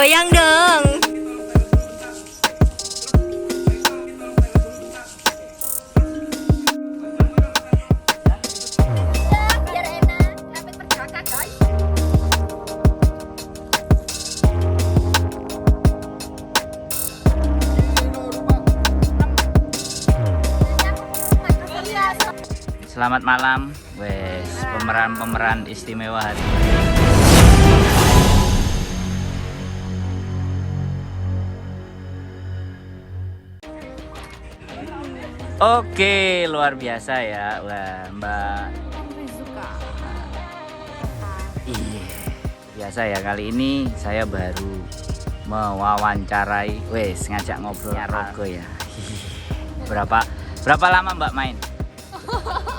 goyang dong. Biar enak, sampai terjaka guys. Selamat malam, wes pemeran-pemeran istimewa hari ini. Oke, luar biasa ya, wah Mbak. Iya, biasa ya kali ini saya baru mewawancarai, wes ngajak ngobrol Rogo ya. Berapa lama Mbak main?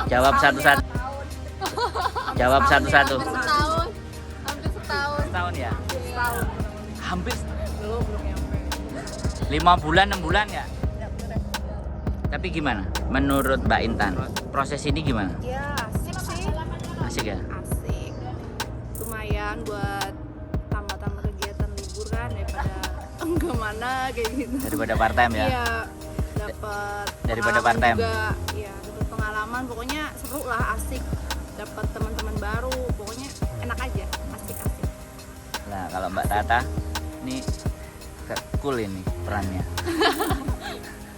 Jawab satu-satu. Jawab satu-satu. Setahun. Hampir setahun. Setahun ya? Setahun. Hampir Belum nyampe. 5 bulan, 6 bulan ya? Tapi gimana? Menurut Mbak Intan, proses ini gimana? Ya, asik sih. Asik ya? Asik. Lumayan buat tambah-tambah kegiatan libur kan daripada mana kayak gitu. Daripada part time ya? Iya. Dapat Daripada pengalaman part time. juga. Iya, dapat pengalaman, pokoknya seru lah, asik. Dapat teman-teman baru, pokoknya enak aja, asik-asik. Nah, kalau Mbak Tata, ini agak cool ini perannya.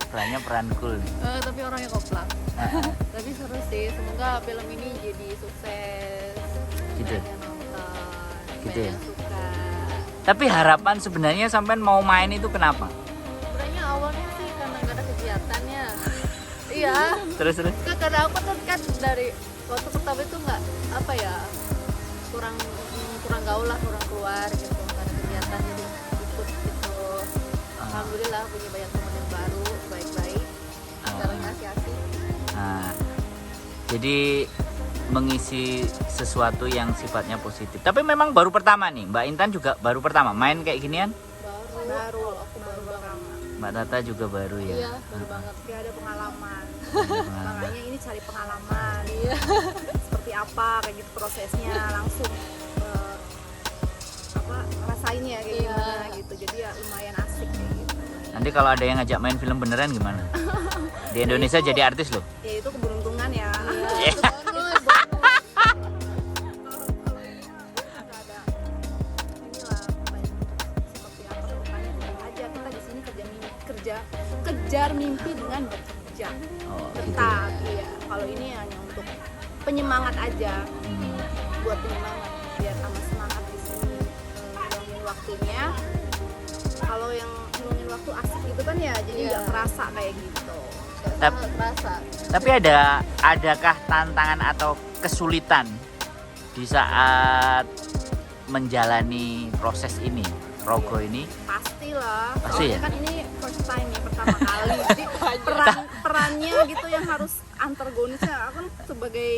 Perannya peran cool nih. Tapi orangnya koplang. Nah, Tapi seru sih, semoga film ini jadi sukses. Gitu. Banyak yang nonton, Gitu banyak ya? yang suka. Tapi harapan sebenarnya sampean mau main itu kenapa? Sebenarnya awalnya sih karena gak ada kegiatannya. Iya, Terus. karena aku kan dari waktu pertama itu nggak apa ya, kurang gaul lah, kurang keluar gitu, nggak ada kegiatan jadi ikut gitu. Alhamdulillah punya banyak teman yang baru, baik-baik. Sekarang asik-asik. Nah, jadi mengisi sesuatu yang sifatnya positif. Tapi memang baru pertama nih, Mbak Intan juga baru pertama main kayak ginian. Baru, aku baru banget. Mbak Tata juga baru ya. Iya, baru banget. Gak ada pengalaman. Pengalaman. Makanya ini cari pengalaman. Iya. Seperti apa kayak gitu prosesnya, langsung rasain ya kayak gimana gitu. Jadi ya lumayan asik kayak gitu. Nanti kalau ada yang ngajak main film beneran gimana? Di Indonesia jadi artis loh. Ya itu keberuntungan ya. Iya. Kejar mimpi dengan bekerja. Oh, gitu. Tetap iya. Kalau ini hanya untuk penyemangat aja, buat penyemangat biar tambah semangat di sini, ngilangin waktunya. Kalau yang ngilangin waktu asik gitu kan ya, jadi nggak kerasa kayak gitu. Kerasa. Tapi adakah tantangan atau kesulitan di saat menjalani proses ini, Rogo ini? Pastilah. Pasti ya? Soalnya kan ini first time ya, pertama kali. Jadi perannya gitu yang harus antagonisnya. Aku kan sebagai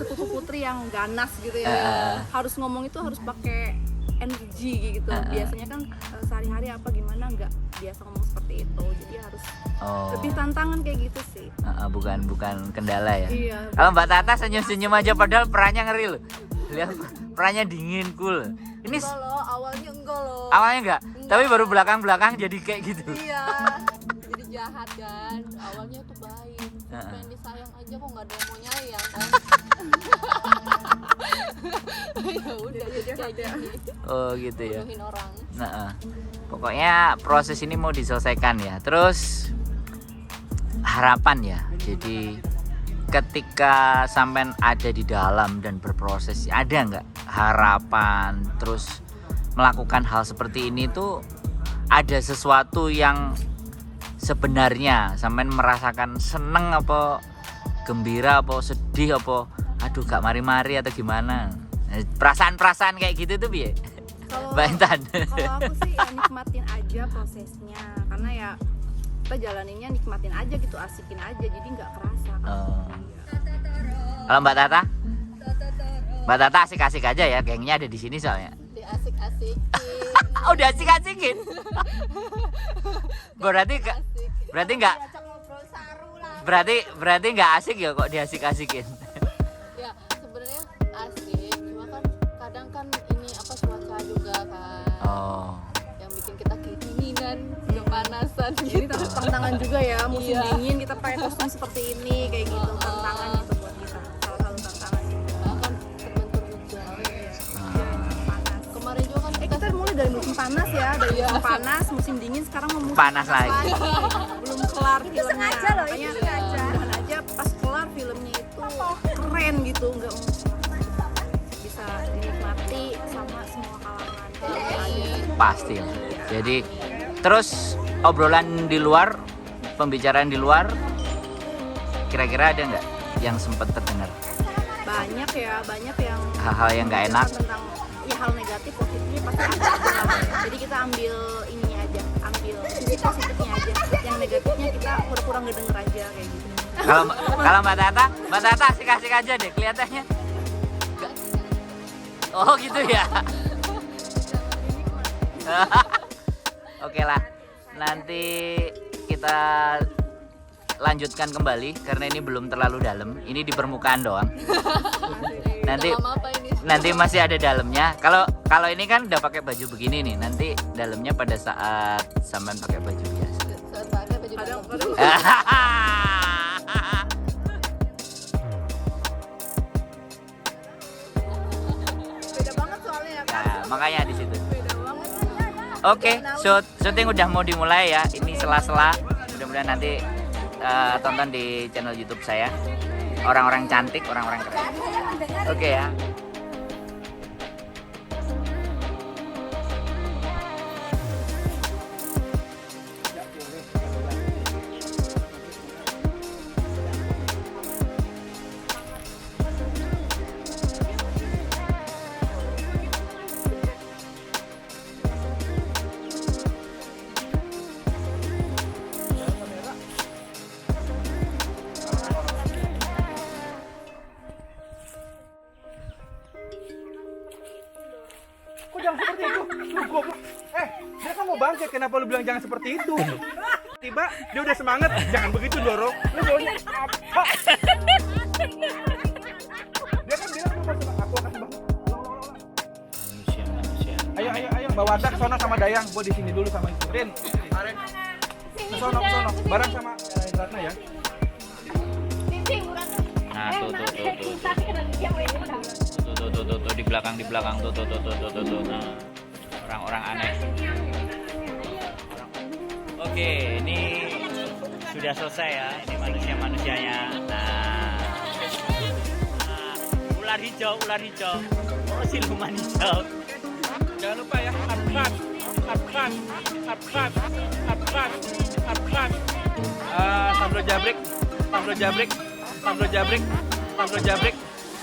sepupu putri yang ganas gitu ya. Harus ngomong itu harus pakai energi gitu. Biasanya kan sehari-hari apa gimana nggak biasa ngomong seperti itu. Jadi harus lebih tantangan kayak gitu sih. Bukan kendala ya. Iya. Kalau Mbak Tata senyum-senyum aja padahal perannya ngeri loh. Lihat perannya dingin, cool. Ini Enggak loh, awalnya enggak loh. awalnya enggak, tapi baru belakang-belakang jadi kayak gitu. Iya, jadi jahat kan. Awalnya tuh baik, pengen disayang aja kok nggak ada yang mau nyayang kan. Ya udah jadi kayak gini. Oh gitu ya. Bodohin orang. Nah, pokoknya proses ini mau diselesaikan ya. Terus harapan ya. Jadi ketika sampean ada di dalam dan berproses, ada nggak harapan terus melakukan hal seperti ini tuh ada sesuatu yang sebenarnya sampean merasakan seneng apa gembira apa sedih apa aduh gak mari-mari atau gimana? Perasaan-perasaan kayak gitu tuh piye? Mbak Intan. Kalau aku sih ya nikmatin aja prosesnya, karena ya kita jalaninnya nikmatin aja gitu, asikin aja, jadi nggak kerasa kan. Kalau Mbak Tata? Mbak Tata asik-asik aja ya, gengnya ada di sini soalnya. Asik-asikin. Oh, udah asik-asikin. berarti nggak berarti nggak asik ya kok diasik-asikin. Ya sebenarnya asik, cuma kan kadang kan ini apa cuaca juga kan. Oh. Ya kan kepanasan Jadi gitu. tantangan juga ya, musim dingin kita pakai kostum seperti ini kayak gitu, tantangan gitu buat kita. Salah satu tantangan. Akan terbentur hujan. Panas. Kemarin juga kan Kita mulai dari musim panas ya, dari musim panas, musim dingin, sekarang mau musim Panas lagi. Belum kelar filmnya. sengaja loh, ini Makanya sengaja. mudahan aja pas kelar filmnya itu keren gitu, nggak bisa dinikmati sama semua kalangan. Pasti. Jadi terus obrolan di luar, pembicaraan di luar, kira-kira ada nggak yang sempat terdengar? Banyak ya, banyak yang Hal-hal yang nggak enak. tentang ya hal negatif, positifnya pasti ada aja lah. Jadi kita ambil ininya aja, ambil sisi positifnya aja. Yang negatifnya kita pura-pura ngedenger aja kayak gitu. Kalau Mbak Tata asik-asik aja deh kelihatannya. Oh gitu ya. Oke lah, nanti kita lanjutkan kembali karena ini belum terlalu dalam. Ini di permukaan doang. Nanti Dalam apa ini? nanti masih ada dalamnya. Kalau ini kan udah pakai baju begini nih, nanti dalamnya pada saat sampean pakai baju biasa. Saat pakai baju Kadang dalam. beda banget soalnya ya kan. Nah, makanya di situ. Beda banget. Oke, syuting udah mau dimulai ya. Ini sela-sela. Mudah-mudahan nanti tonton di channel YouTube saya. Orang-orang cantik, orang-orang keren. Oke ya. Kok jangan seperti itu? Lu goblok. Dia kan mau bangkit, kenapa lu bilang jangan seperti itu? Tiba, dia udah semangat, jangan begitu dorong. Lu maunya apa? Dia kan bilang lu mau senang, aku akan bangkit. Ayo, bawa Adak sono sama Dayang, gua di sini dulu sama itu. Rin, ke sono, bareng sama Ratna ya. Nah, tuh di belakang tuh. Nah, orang-orang aneh. Oke, ini sudah selesai ya. Ini manusianya. Nah, ular hijau. Oh, siluman hijau. Jangan lupa ya, abkat.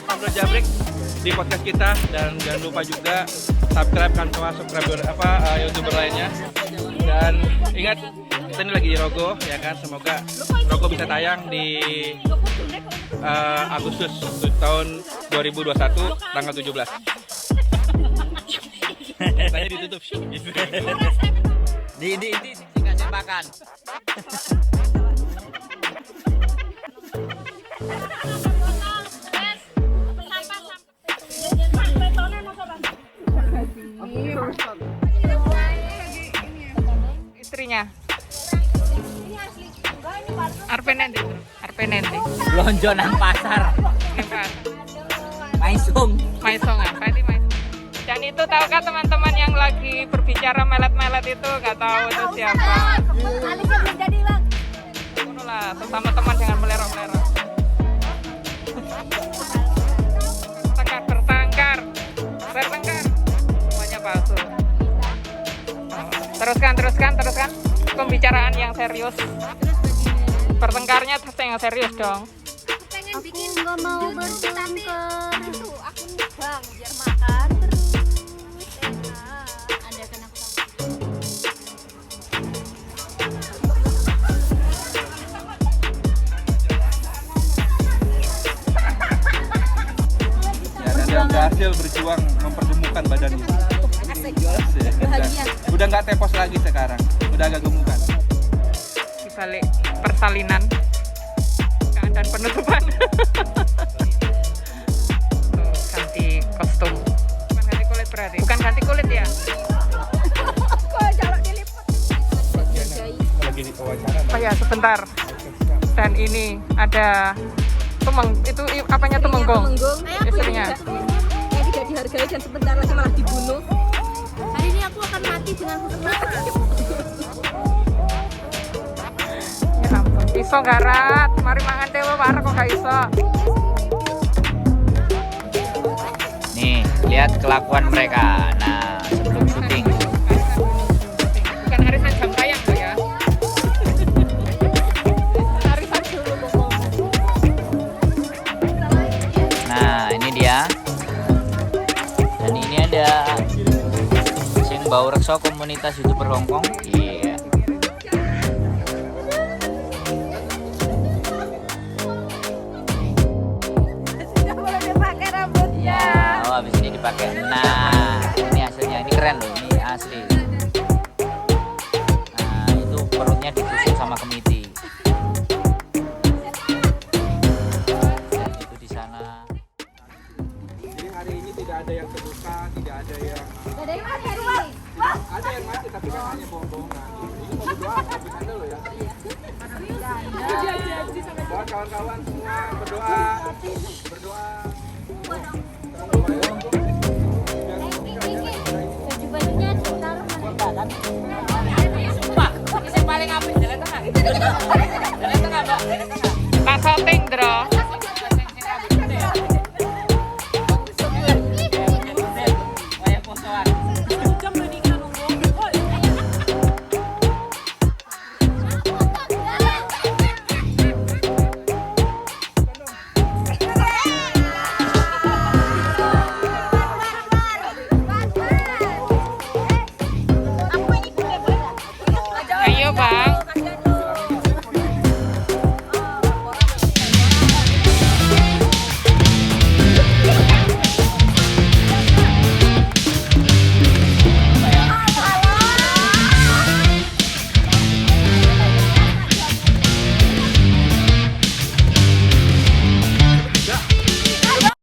Sambal jabrik di podcast kita, dan jangan lupa juga subscribe kan sama subscriber YouTuber lainnya. Dan ingat, kita ini lagi di Rogo ya kan, semoga Rogo bisa tayang di Agustus tahun 2021 tanggal 17. Saya ditutup. Dikasih makan. Istrinya Arpenenti Lonjo nang pasar. Maisong. apa ini Maisong. Dan itu tahukah teman-teman yang lagi berbicara melet-melet itu, nggak tahu itu siapa. Alisnya belum jadi bang. Ngono lah, sesama teman jangan melerok-melerok. Bertengkar semuanya palsu. Teruskan pembicaraan yang serius. Bertengkarnya yang serius dong. Pengen bikin nggak mau bertengkar. Itu aku bang biar makan terus. Ada kan aku tahu. Ya, dan dia berhasil berjuang mempergemukkan badannya. Udah nggak tepos lagi sekarang, udah agak gemukan. Di balik persalinan keadaan penutupan. Tuh, ganti kostum. Bukan ganti kulit berarti. Bukan ganti kulit ya. Kok jaluk dilipat. ya sebentar. Dan ini ada itu apanya Temenggung? Istrinya. Yang tidak dihargai dan sebentar lagi malah dibunuh. Hari ini aku akan mati dengan hukuman. Ya ampun, iso garat. Mari mangan tewe warek kok gak iso. Nih, lihat kelakuan mereka. Nah, sebelum syuting. Bukan arisan jam tayang loh ya. Nah, ini dia. Dan ini ada sing bau rekso komunitas YouTuber Hongkong. Iya. Oh, habis ini dipakai. Nah, ini hasilnya. Ini keren loh. Ini asli. Nah, itu perutnya ditusuk sama kemiti. Dan itu di sana. Jadi hari ini tidak ada yang terluka, tidak ada yang Ada yang mati. ada yang mati, tapi kan hanya bohong-bohongan. Ini mau berdoa, bercanda loh ya. Buat kawan-kawan semua berdoa. Baju bajunya ditaruh mana? Tak syuting, Bro.